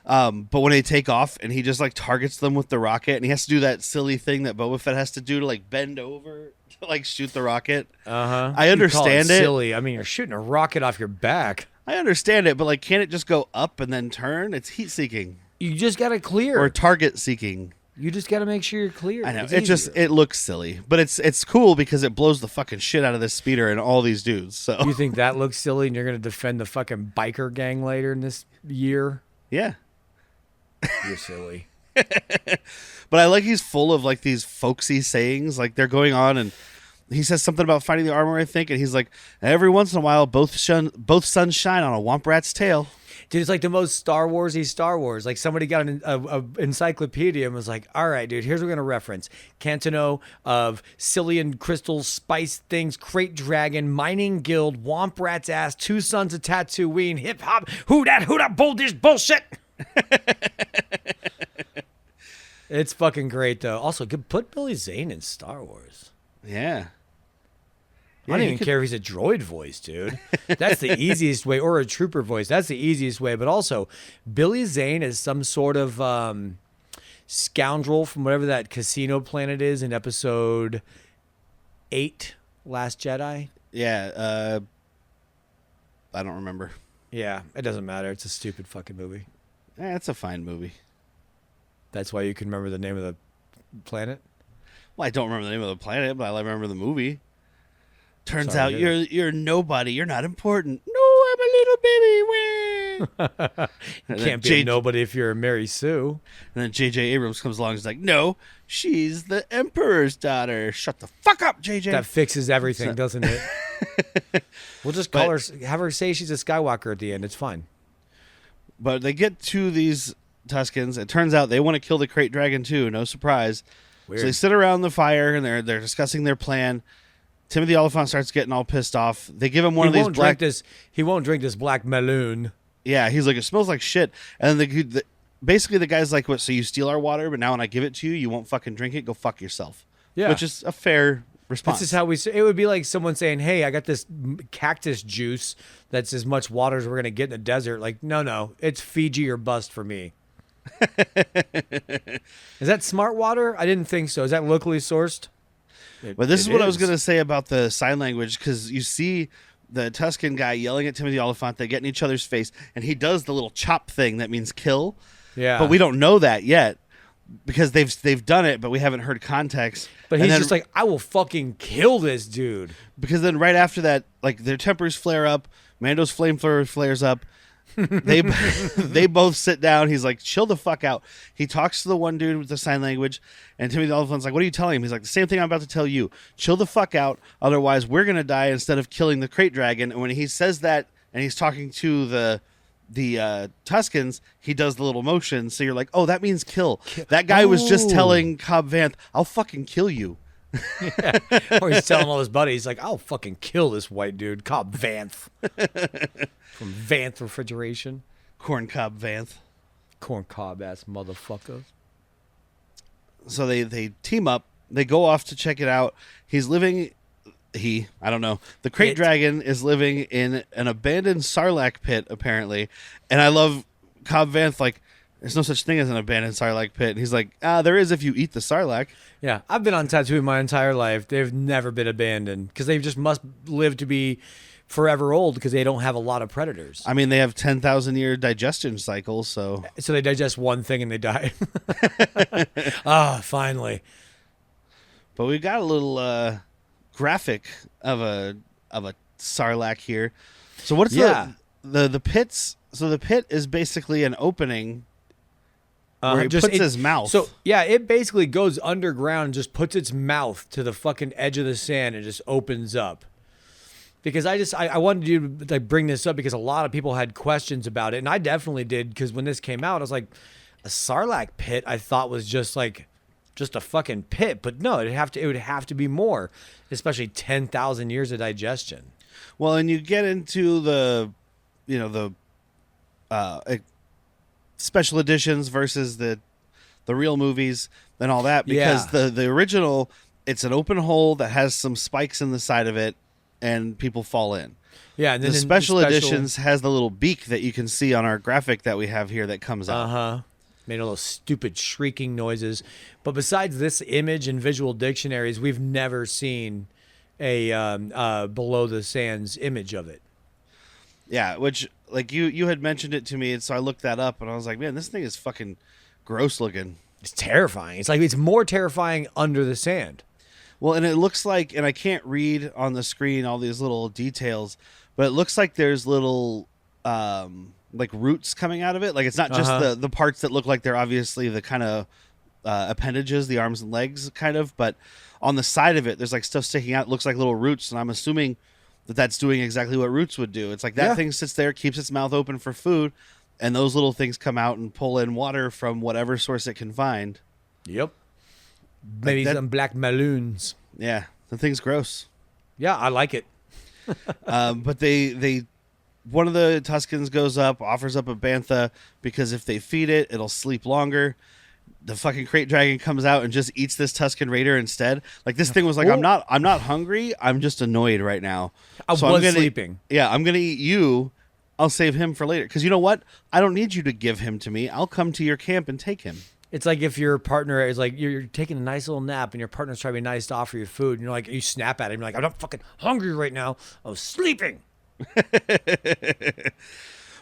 A: But when they take off and he just like targets them with the rocket, and he has to do that silly thing that Boba Fett has to do to like bend over to like shoot the rocket. I understand it.
B: Silly. I mean, you're shooting a rocket off your back.
A: I understand it, but like, can't it just go up and then turn? It's heat seeking.
B: You just got to clear.
A: Or target seeking.
B: You just got to make sure you're clear.
A: I know. It looks silly, but it's cool because it blows the fucking shit out of this speeder and all these dudes. So
B: you think that looks silly and you're going to defend the fucking biker gang later in this year?
A: Yeah.
B: You're silly.
A: But I like he's full of like these folksy sayings. Like they're going on and he says something about finding the armor, I think, and he's like, every once in a while both suns shine on a womp rat's tail.
B: Dude, it's like the most Star Wars-y Star Wars. Like somebody got an encyclopedia and was like, all right, dude, here's what we're going to reference. Cantono of Cillian crystals, spice things, krayt dragon, mining guild, womp rat's ass, 2 sons of Tatooine, hip hop, who that bullish bullshit. It's fucking great, though. Also, put Billy Zane in Star Wars.
A: Yeah.
B: I don't even care if he's a droid voice, dude. That's the easiest way, or a trooper voice. That's the easiest way. But also, Billy Zane is some sort of scoundrel from whatever that casino planet is in Episode 8, Last Jedi.
A: Yeah, I don't remember.
B: Yeah, it doesn't matter. It's a stupid fucking movie.
A: It's a fine movie.
B: That's why you can remember the name of the planet?
A: Well, I don't remember the name of the planet, but I remember the movie. Turns out you're nobody. You're not important. No, I'm a little baby.
B: You can't be a nobody if you're a Mary Sue.
A: And then J.J. Abrams comes along and is like, no, she's the Emperor's daughter. Shut the fuck up, J.J.
B: That fixes everything, doesn't it? We'll just have her say she's a Skywalker at the end. It's fine.
A: But they get to these Tuskens. It turns out they want to kill the krayt dragon too. No surprise. Weird. So they sit around the fire and they're discussing their plan. Timothy Olyphant starts getting all pissed off. They give him one of these black...
B: He won't drink this black Melon.
A: Yeah, he's like, it smells like shit. And then basically the guy's like, what, so you steal our water, but now when I give it to you, you won't fucking drink it? Go fuck yourself. Yeah. Which is a fair response.
B: This is how it would be like someone saying, hey, I got this cactus juice that's as much water as we're going to get in the desert. Like, no, it's Fiji or bust for me. Is that smart water? I didn't think so. Is that locally sourced?
A: But this is what I was going to say about the sign language, because you see the Tusken guy yelling at Timothy Olyphant. They get in each other's face, and he does the little chop thing that means kill. Yeah. But we don't know that yet because they've done it, but we haven't heard context.
B: But he's just like, I will fucking kill this dude.
A: Because then right after that, like their tempers flare up. Mando's flamethrower flares up. They both sit down. He's like, chill the fuck out. He talks to the one dude with the sign language, and Timothy Olyphant's like, what are you telling him? He's like, the same thing I'm about to tell you. Chill the fuck out, otherwise we're gonna die instead of killing the krayt dragon. And when he says that, and he's talking to the Tuskens, he does the little motion. So you're like, oh, that means kill. That guy was just telling Cobb Vanth, I'll fucking kill you.
B: Yeah. Or he's telling all his buddies, like, I'll fucking kill this white dude, Cobb Vanth. From Vanth Refrigeration.
A: Corn Cobb Vanth.
B: Corn Cobb ass motherfuckers.
A: So they team up. They go off to check it out. I don't know. The krayt dragon is living in an abandoned Sarlacc pit, apparently. And I love Cobb Vanth, like, there's no such thing as an abandoned Sarlacc pit. And he's like, there is if you eat the Sarlacc.
B: Yeah, I've been on Tatooine my entire life. They've never been abandoned because they just must live to be forever old because they don't have a lot of predators.
A: I mean, they have 10,000-year digestion cycles, so
B: they digest one thing and they die. Finally. But
A: we got a little graphic of a Sarlacc here. So what's the pits? So the pit is basically an opening where he puts his mouth.
B: So yeah, it basically goes underground and just puts its mouth to the fucking edge of the sand and just opens up. Because I wanted you to bring this up because a lot of people had questions about it, and I definitely did because when this came out, I was like, a Sarlacc pit I thought was just a fucking pit, but no, it would have to be more, especially 10,000 years of digestion.
A: Well, and you get into the special editions versus the real movies and all that because the original, it's an open hole that has some spikes in the side of it and people fall in.
B: Yeah, and then
A: the special editions has the little beak that you can see on our graphic that we have here that comes out.
B: Made all those stupid shrieking noises. But besides this image and visual dictionaries, we've never seen a below the sands image of it.
A: Yeah, which like you had mentioned it to me, and so I looked that up, and I was like, man, this thing is fucking gross looking.
B: It's terrifying. It's more terrifying under the sand.
A: Well, and it looks like, and I can't read on the screen all these little details, but it looks like there's little like roots coming out of it. Like it's not just the parts that look like they're obviously the kind of appendages, the arms and legs kind of, but on the side of it, there's like stuff sticking out. It looks like little roots, and I'm assuming that's doing exactly what roots would do. It's like that thing sits there, keeps its mouth open for food, and those little things come out and pull in water from whatever source it can find.
B: Yep. Maybe some black balloons.
A: Yeah, the thing's gross.
B: Yeah, I like it.
A: But they one of the Tuskens goes up, offers up a bantha because if they feed it, it'll sleep longer. The fucking krayt dragon comes out and just eats this Tusken Raider instead. Like this thing was like, I'm not hungry. I'm just annoyed right now.
B: I'm sleeping.
A: Yeah, I'm gonna eat you. I'll save him for later. Because you know what? I don't need you to give him to me. I'll come to your camp and take him.
B: It's like if your partner is like, you're taking a nice little nap and your partner's trying to be nice to offer you food. And you're like, you snap at him. You're like, I'm not fucking hungry right now. I was sleeping.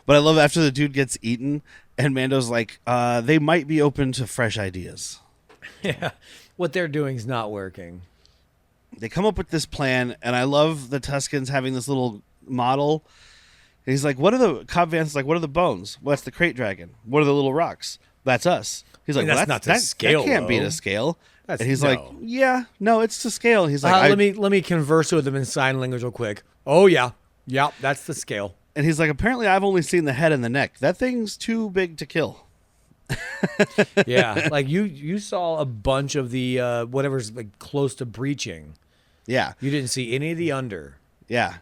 A: But I love after the dude gets eaten and Mando's like, they might be open to fresh ideas.
B: Yeah. What they're doing is not working.
A: They come up with this plan, and I love the Tuskens having this little model. And he's like, Cobb Vanth's like, what are the bones? Well, that's the krayt dragon. What are the little rocks? That's us. He's like,
B: that's not to scale.
A: That can't be to scale. And he's like, yeah, no, it's to scale. And he's like,
B: let me converse with him in sign language real quick. Oh yeah, that's the scale.
A: And he's like, apparently, I've only seen the head and the neck. That thing's too big to kill.
B: Yeah, like you saw a bunch of the whatever's like close to breaching.
A: Yeah,
B: you didn't see any of the under.
A: Yeah,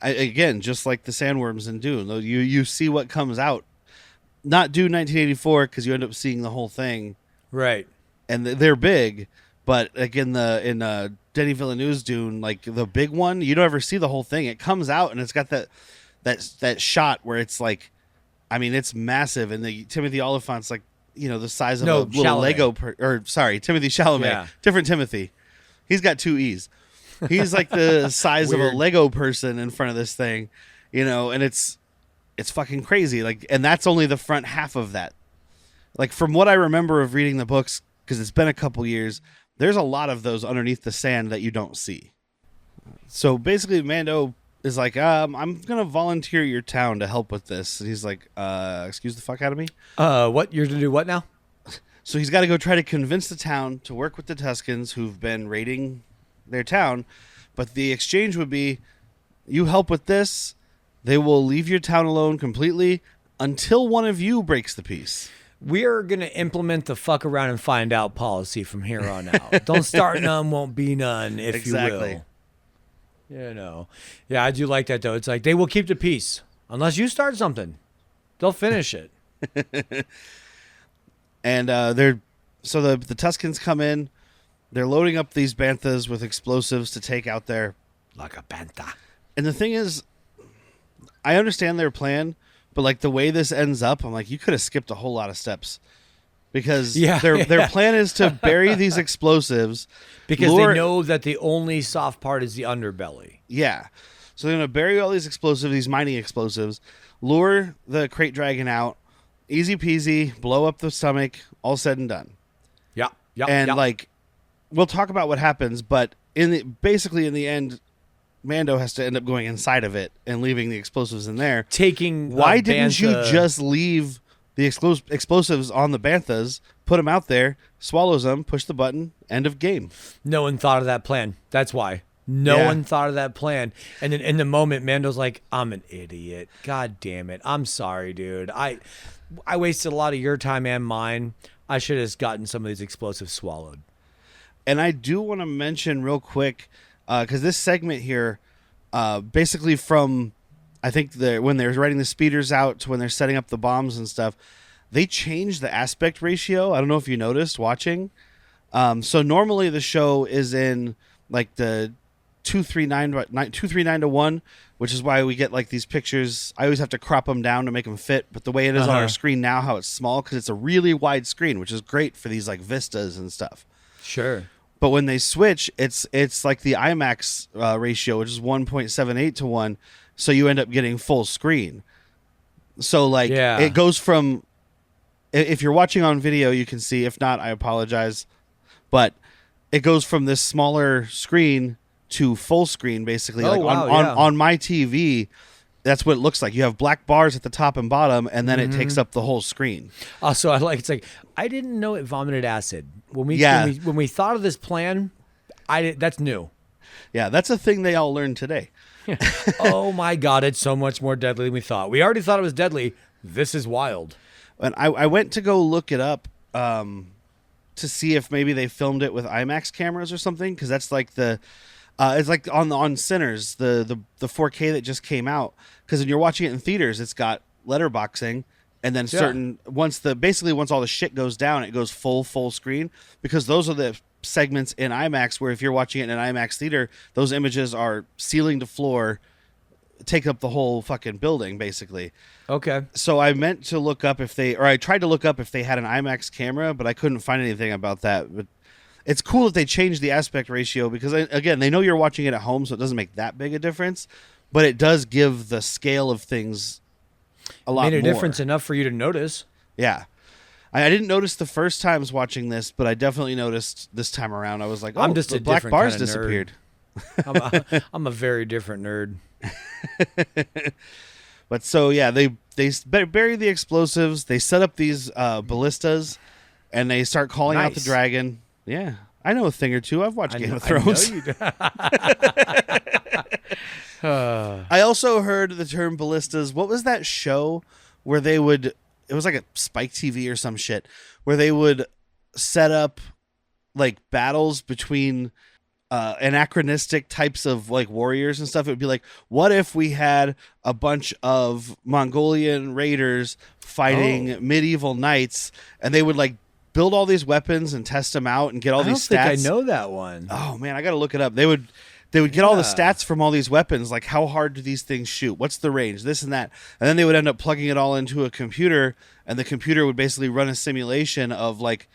A: again, just like the sandworms in Dune, you see what comes out. Not Dune 1984 because you end up seeing the whole thing,
B: right?
A: And they're big, but again, in Denis Villeneuve's Dune, like the big one, you don't ever see the whole thing. It comes out and it's got that shot where it's like, I mean, it's massive, and the Timothy Oliphant's like, the size of a little
B: Chalamet.
A: Lego. Timothy Chalamet,
B: yeah.
A: Different Timothy. He's got 2 E's. He's like the size of a Lego person in front of this thing, and it's fucking crazy. Like, and that's only the front half of that. Like, from what I remember of reading the books, because it's been a couple years, there's a lot of those underneath the sand that you don't see. So basically, Mando is like, I'm gonna volunteer your town to help with this, and he's like, excuse the fuck out of me.
B: What you're gonna do? What now?
A: So he's got to go try to convince the town to work with the Tuskens who've been raiding their town, but the exchange would be, you help with this, they will leave your town alone completely until one of you breaks the peace.
B: We are going to implement the fuck around and find out policy from here on out. Don't start none, won't be none, if you will. Yeah, I do like that, though. It's like, they will keep the peace unless you start something. They'll finish it.
A: And the Tuskens come in. They're loading up these banthas with explosives to take out their...
B: Like a bantha.
A: And the thing is, I understand their plan, But like the way this ends up, I'm like, you could have skipped a whole lot of steps. Because
B: Yeah,
A: their plan is to bury these explosives.
B: Because they know that the only soft part is the underbelly.
A: Yeah. So they're going to bury all these explosives, these mining explosives, lure the krayt dragon out, easy peasy, blow up the stomach, all said and done.
B: Yeah.
A: And like, we'll talk about what happens, but basically in the end, Mando has to end up going inside of it and leaving the explosives in there. Why didn't you just leave the explosives on the banthas, put them out there, swallows them, push the button, end of game?
B: No one thought of that plan. That's why. No one thought of that plan. And then in the moment, Mando's like, I'm an idiot. God damn it. I'm sorry, dude. I wasted a lot of your time and mine. I should have gotten some of these explosives swallowed.
A: And I do want to mention real quick, because this segment here, basically from... I think when they're writing the speeders out to when they're setting up the bombs and stuff, they changed the aspect ratio. I don't know if you noticed watching. So normally the show is in like the 239 to 1, which is why we get like these pictures. I always have to crop them down to make them fit. But the way it is on our screen now, how it's small, because it's a really wide screen, which is great for these like vistas and stuff.
B: Sure.
A: But when they switch, it's like the IMAX ratio, which is 1.78 to 1. So you end up getting full screen. So like it goes from, if you're watching on video, you can see. If not, I apologize. But it goes from this smaller screen to full screen, basically. On my TV, that's what it looks like. You have black bars at the top and bottom, and then it takes up the whole screen.
B: Also, it's like, I didn't know it vomited acid. When we thought of this plan, that's new.
A: Yeah, that's a thing they all learned today.
B: Oh my God, it's so much more deadly than we thought. We already thought it was deadly. This is wild.
A: And I went to go look it up to see if maybe they filmed it with IMAX cameras or something, because that's like it's like on Sinners, the 4K that just came out. Because when you're watching it in theaters, it's got letterboxing, and then once all the shit goes down, it goes full screen, because those are the segments in IMAX where if you're watching it in an IMAX theater, those images are ceiling to floor, take up the whole fucking building, basically.
B: Okay.
A: So I meant to look up I tried to look up if they had an IMAX camera, but I couldn't find anything about that. But it's cool that they changed the aspect ratio, because again, they know you're watching it at home, so it doesn't make that big a difference, but it does give the scale of things a lot more.
B: Made a difference enough for you to notice.
A: Yeah. I didn't notice the first times watching this, but I definitely noticed this time around. I was like,
B: I'm just
A: the
B: a
A: black
B: different
A: bars
B: kind of
A: disappeared.
B: I'm a very different nerd.
A: But so, yeah, they bury the explosives. They set up these ballistas, and they start calling out the dragon. Yeah, I know a thing or two. I've watched Game of Thrones. I also heard the term ballistas. What was that show where they would... It was like a Spike TV or some shit, where they would set up like battles between anachronistic types of like warriors and stuff. It would be like, what if we had a bunch of Mongolian raiders fighting medieval knights, and they would like build all these weapons and test them out and get all these stats.
B: I don't think I know that one.
A: Oh man, I got to look it up. They would get all the stats from all these weapons, like how hard do these things shoot? What's the range? This and that. And then they would end up plugging it all into a computer, and the computer would basically run a simulation of like,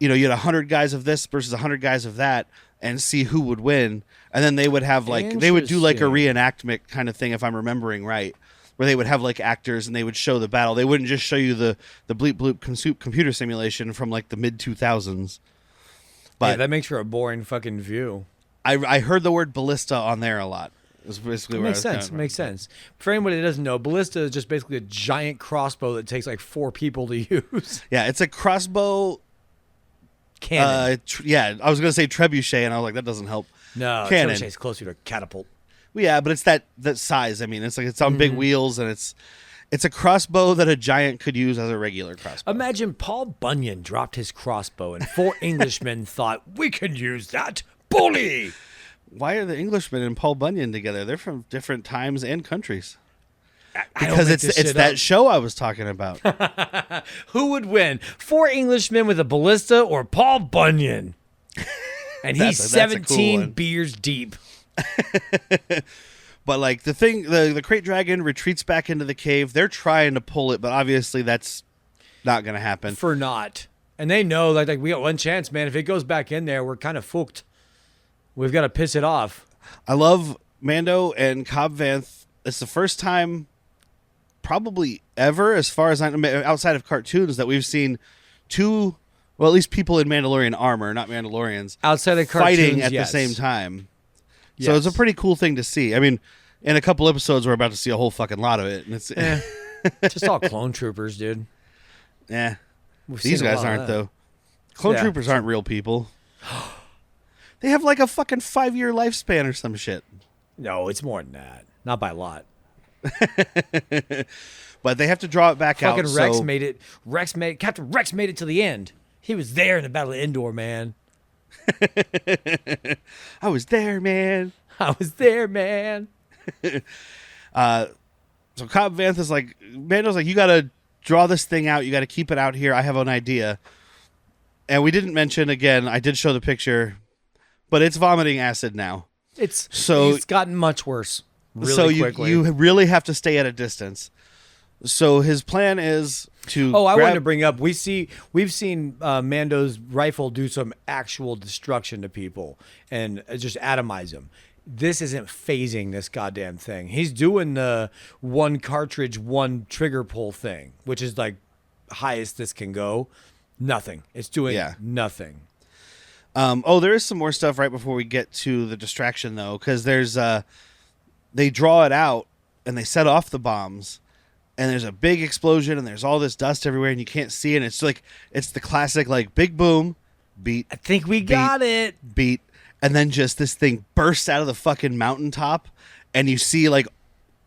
A: you had 100 guys of this versus 100 guys of that, and see who would win. And then they would have like, they would do like a reenactment kind of thing, if I'm remembering right, where they would have like actors and they would show the battle. They wouldn't just show you the bleep bloop computer simulation from like the mid 2000s. But
B: that makes for a boring fucking view.
A: I heard the word ballista on there a lot. It's basically
B: makes sense. Makes sense. For anybody that doesn't know, ballista is just basically a giant crossbow that takes like 4 people to use.
A: Yeah, it's a crossbow
B: cannon.
A: I was gonna say trebuchet, and I was like, that doesn't help.
B: No,
A: cannon.
B: Trebuchet is closer to a catapult.
A: Well, yeah, but it's that size. I mean, it's like it's on big wheels, and it's a crossbow that a giant could use as a regular crossbow.
B: Imagine Paul Bunyan dropped his crossbow, and 4 Englishmen thought, we can use that. Bully!
A: Why are the Englishmen and Paul Bunyan together? They're from different times and countries.
B: Because
A: it's that show I was talking about.
B: Who would win? 4 Englishmen with a ballista or Paul Bunyan? And he's 17 beers deep.
A: But like the krayt dragon retreats back into the cave. They're trying to pull it, but obviously that's not going to happen.
B: For naught. And they know like we got one chance, man. If it goes back in there, we're kind of fucked. We've got to piss it off.
A: I love Mando and Cobb Vanth. It's the first time probably ever, as far as I know, outside of cartoons, that we've seen two, well, at least people in Mandalorian armor, not Mandalorians,
B: outside of cartoons,
A: fighting at the same time. Yes. So it's a pretty cool thing to see. I mean, in a couple episodes, we're about to see a whole fucking lot of it. And it's
B: just all clone troopers, dude.
A: Yeah. These guys aren't, though. Clone troopers aren't real people. They have like a fucking 5-year lifespan or some shit.
B: No, it's more than that. Not by a lot.
A: But they have to draw it back out.
B: Fucking Rex made it. Captain Rex made it to the end. He was there in the Battle of Endor, man.
A: I was there, man.
B: I was there, man.
A: So Cobb Vanth is like, Mando's like, you got to draw this thing out. You got to keep it out here. I have an idea. And we didn't mention, again, I did show the picture, but it's vomiting acid now.
B: It's gotten much worse really quickly.
A: You really have to stay at a distance. So his plan is to
B: I wanted to bring up, we've seen Mando's rifle do some actual destruction to people and just atomize them. This isn't phasing this goddamn thing. He's doing the one cartridge, one trigger pull thing, which is like highest this can go. Nothing. It's doing nothing.
A: There is some more stuff right before we get to the distraction, though, because there's they draw it out and they set off the bombs, and there's a big explosion and there's all this dust everywhere and you can't see it. And it's the classic like big boom, beat.
B: I think we got it.
A: Beat. And then just this thing bursts out of the fucking mountaintop, and you see like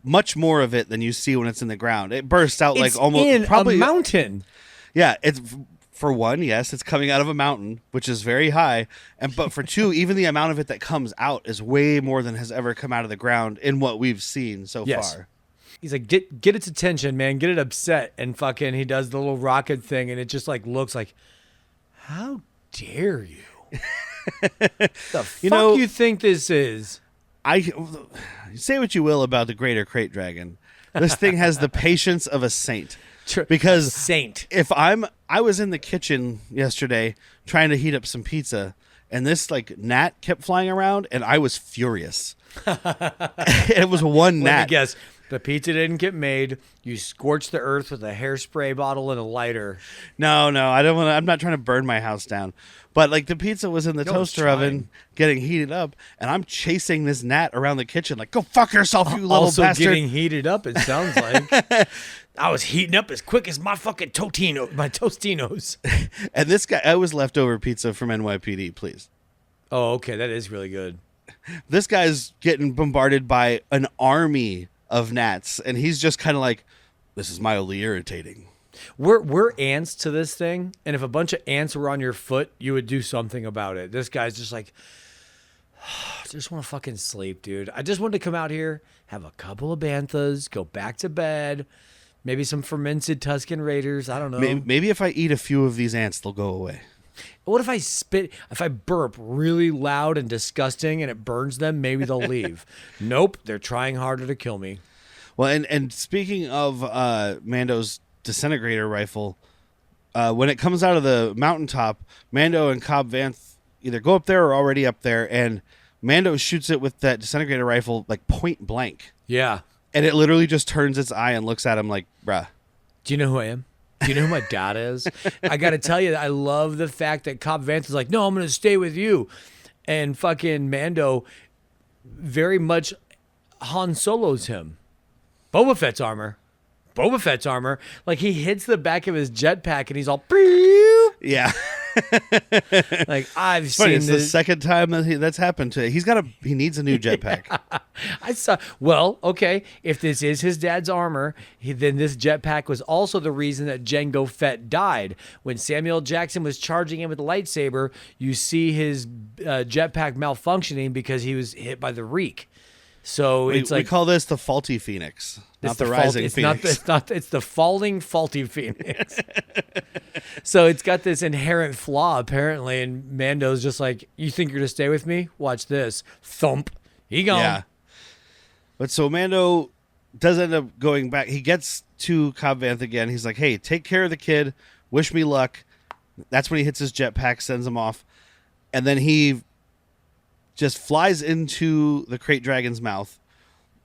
A: much more of it than you see when it's in the ground. It bursts out like almost probably
B: a mountain.
A: Yeah, it's for one, yes, it's coming out of a mountain, which is very high, but for two, even the amount of it that comes out is way more than has ever come out of the ground in what we've seen so far.
B: He's like, get its attention, man, get it upset, and fucking he does the little rocket thing, and it just like looks like, how dare you? The fuck you think this is?
A: I say what you will about the greater krayt dragon. This thing has the patience of a saint. Because if I was in the kitchen yesterday trying to heat up some pizza, and this like gnat kept flying around, and I was furious. It was one gnat.
B: Let me guess. The pizza didn't get made. You scorched the earth with a hairspray bottle and a lighter.
A: No, I don't want to. I'm not trying to burn my house down. But like the pizza was in the toaster oven getting heated up, and I'm chasing this gnat around the kitchen like, go fuck yourself, you little bastard.
B: Also getting heated up, it sounds like. I was heating up as quick as my fucking Tostinos.
A: And this guy, I was leftover pizza from NYPD, please.
B: Oh, okay. That is really good.
A: This guy's getting bombarded by an army of gnats, and he's just kind of like, this is mildly irritating.
B: We're ants to this thing, and if a bunch of ants were on your foot, you would do something about it. This guy's just like, I just want to fucking sleep, dude. I just want to come out here, have a couple of banthas, go back to bed, maybe some fermented Tusken Raiders. I don't know.
A: Maybe if I eat a few of these ants, they'll go away.
B: What if I burp really loud and disgusting and it burns them, maybe they'll leave. Nope, they're trying harder to kill me.
A: Well, and speaking of Mando's disintegrator rifle, when it comes out of the mountaintop, Mando and Cobb Vanth either go up there or already up there, and Mando shoots it with that disintegrator rifle like point blank.
B: Yeah.
A: And it literally just turns its eye and looks at him like, bruh.
B: Do you know who I am? Do you know who my dad is? I got to tell you, I love the fact that Cobb Vanth is like, no, I'm going to stay with you. And fucking Mando very much Han Solo's him. Boba Fett's armor. Like, he hits the back of his jetpack and he's all,
A: yeah.
B: Like, I've
A: it's
B: seen
A: funny, it's
B: this.
A: the second time that's happened to him. He needs a new jetpack.
B: Well, okay, if this is his dad's armor, then this jetpack was also the reason that Jango Fett died. When Samuel Jackson was charging him with the lightsaber, you see his jetpack malfunctioning because he was hit by the reek. So it's like,
A: we call this the faulty phoenix, not the rising phoenix.
B: It's the falling faulty phoenix. So it's got this inherent flaw apparently, and Mando's just like, you think you're gonna stay with me? Watch this. Thump. He gone. Yeah.
A: But so Mando does end up going back. He gets to Cobb Vanth again. He's like, hey, take care of the kid. Wish me luck. That's when he hits his jetpack, sends him off. And then he just flies into the krayt dragon's mouth.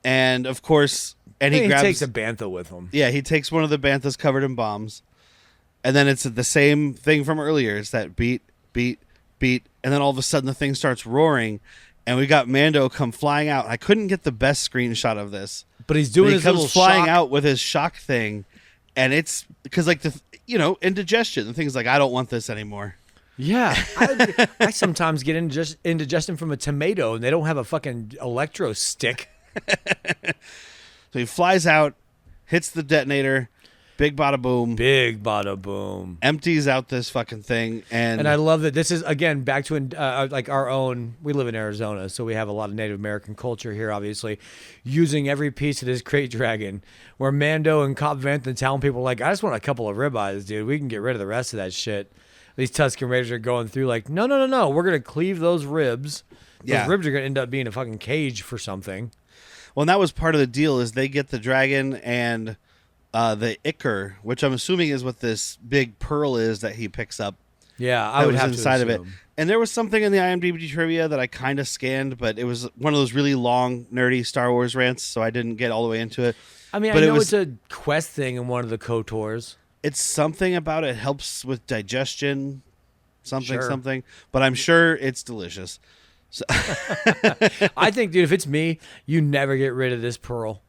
A: And, of course, he
B: takes a bantha with him.
A: Yeah, he takes one of the banthas covered in bombs. And then it's the same thing from earlier. It's that beat, beat, beat. And then all of a sudden the thing starts roaring. And we got Mando come flying out. I couldn't get the best screenshot of this.
B: But he's doing his little
A: flying
B: shock.
A: out with his shock thing. And it's because, like, indigestion. The thing's like, I don't want this anymore.
B: Yeah. I sometimes get indigestion from a tomato and they don't have a fucking electro stick.
A: So he flies out, hits the detonator, big bada boom.
B: Big bada boom.
A: Empties out this fucking thing. And
B: I love that this is, again, back to like our own, we live in Arizona, so we have a lot of Native American culture here, obviously, using every piece of this krayt dragon, where Mando and Cobb Vanth and town people are like, I just want a couple of ribeyes, dude. We can get rid of the rest of that shit. These Tusken Raiders are going through like, no. We're going to cleave those ribs. Those ribs are going to end up being a fucking cage for something.
A: Well, and that was part of the deal is they get the dragon and the ichor, which I'm assuming is what this big pearl is that he picks up.
B: Yeah, I would have
A: inside
B: to
A: of it. And there was something in the IMDb trivia that I kind of scanned, but it was one of those really long, nerdy Star Wars rants, so I didn't get all the way into it.
B: I mean,
A: but
B: I know it's a quest thing in one of the KOTORs. It's
A: something about it helps with digestion, something. But I'm sure it's delicious. So
B: I think, dude, if it's me, you never get rid of this pearl.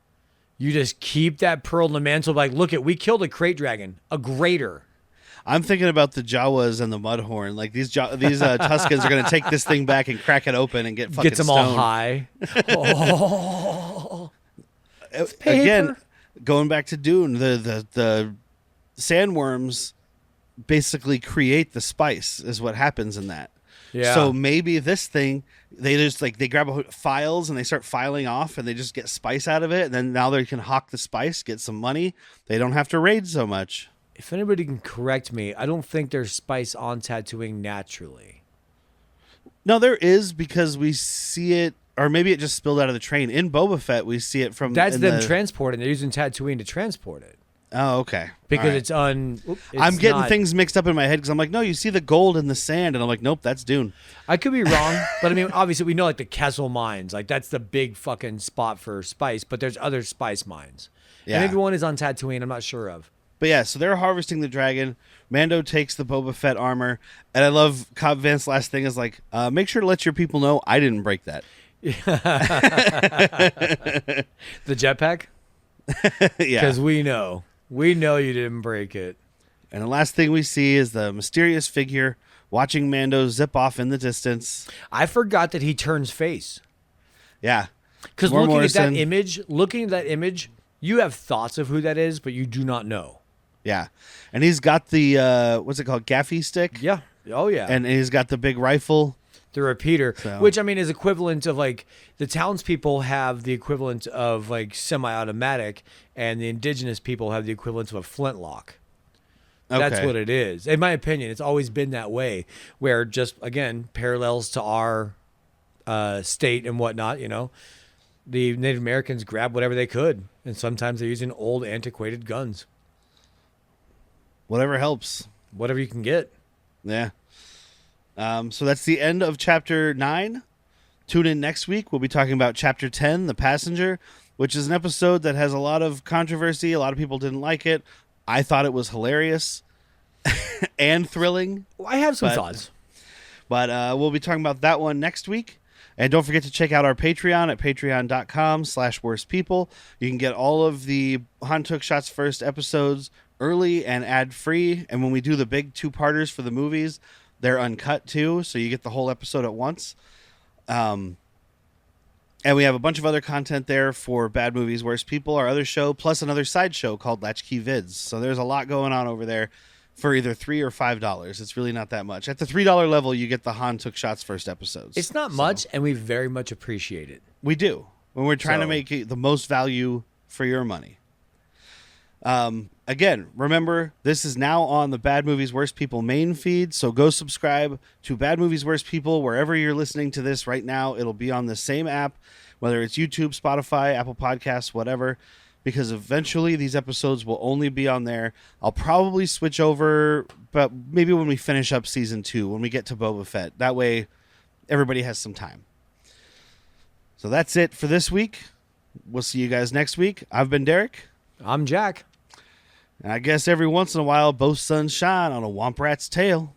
B: You just keep that pearl in the mantle. Like, look we killed a krayt dragon, a greater.
A: I'm thinking about the Jawas and the Mudhorn. Like these Tuskens are going to take this thing back and crack it open and get fucking
B: Gets them
A: stoned.
B: all high. Oh.
A: Again, going back to Dune, the sandworms basically create the spice is what happens in that.
B: Yeah.
A: So maybe this thing, they just they grab files and they start filing off and they just get spice out of it. And then now they can hawk the spice, get some money. They don't have to raid so much.
B: If anybody can correct me, I don't think there's spice on Tatooine naturally.
A: No, there is because we see it, or maybe it just spilled out of the train. In Boba Fett, we see it from...
B: That's them transporting. They're using Tatooine to transport it.
A: Oh, okay.
B: Because
A: I'm getting things mixed up in my head because I'm like, no, you see the gold in the sand. And I'm like, nope, that's Dune.
B: I could be wrong. But I mean, obviously, we know like the Kessel mines. Like that's the big fucking spot for spice. But there's other spice mines. Yeah. And maybe one is on Tatooine. I'm not sure of.
A: But yeah, so they're harvesting the dragon. Mando takes the Boba Fett armor. And I love Cobb Vanth's last thing is like, make sure to let your people know I didn't break that.
B: The jetpack?
A: Yeah.
B: Because we know. We know you didn't break it.
A: And the last thing we see is the mysterious figure watching Mando zip off in the distance.
B: I forgot that he turns face.
A: Yeah.
B: Because looking at that image, you have thoughts of who that is, but you do not know.
A: Yeah. And he's got the, what's it called, gaffy stick?
B: Yeah. Oh, yeah.
A: And he's got the big rifle.
B: The repeater, which I mean is equivalent of like the townspeople have the equivalent of like semi-automatic, and the indigenous people have the equivalent of a flintlock. Okay. That's what it is. In my opinion, it's always been that way, where just again parallels to our state and whatnot. You know, the Native Americans grab whatever they could, and sometimes they're using old antiquated guns.
A: Whatever helps.
B: Whatever you can get.
A: Yeah. So that's the end of Chapter 9. Tune in next week. We'll be talking about Chapter 10, The Passenger, which is an episode that has a lot of controversy. A lot of people didn't like it. I thought it was hilarious and thrilling.
B: I have some thoughts.
A: But we'll be talking about that one next week. And don't forget to check out our Patreon at patreon.com/worstpeople. You can get all of the Han Took Shots First episodes early and ad-free. And when we do the big two-parters for the movies, they're uncut too, so you get the whole episode at once. And we have a bunch of other content there for Bad Movies, Worst People, our other show, plus another side show called Latchkey Vids. So there's a lot going on over there for either $3 or $5. It's really not that much. At the $3 level, you get the Han Took Shots First episodes.
B: It's not much, and we very much appreciate it.
A: We do. When we're trying to make it the most value for your money. Again, remember, this is now on the Bad Movies Worst People main feed, so go subscribe to Bad Movies Worst People wherever you're listening to this right now. It'll be on the same app whether it's YouTube, Spotify, Apple Podcasts, whatever, because eventually these episodes will only be on there. I'll probably switch over, but maybe when we finish up season 2, when we get to Boba Fett. That way everybody has some time. So that's it for this week. We'll see you guys next week. I've been Derek.
B: I'm Jack.
A: And I guess every once in a while, both suns shine on a womp rat's tail.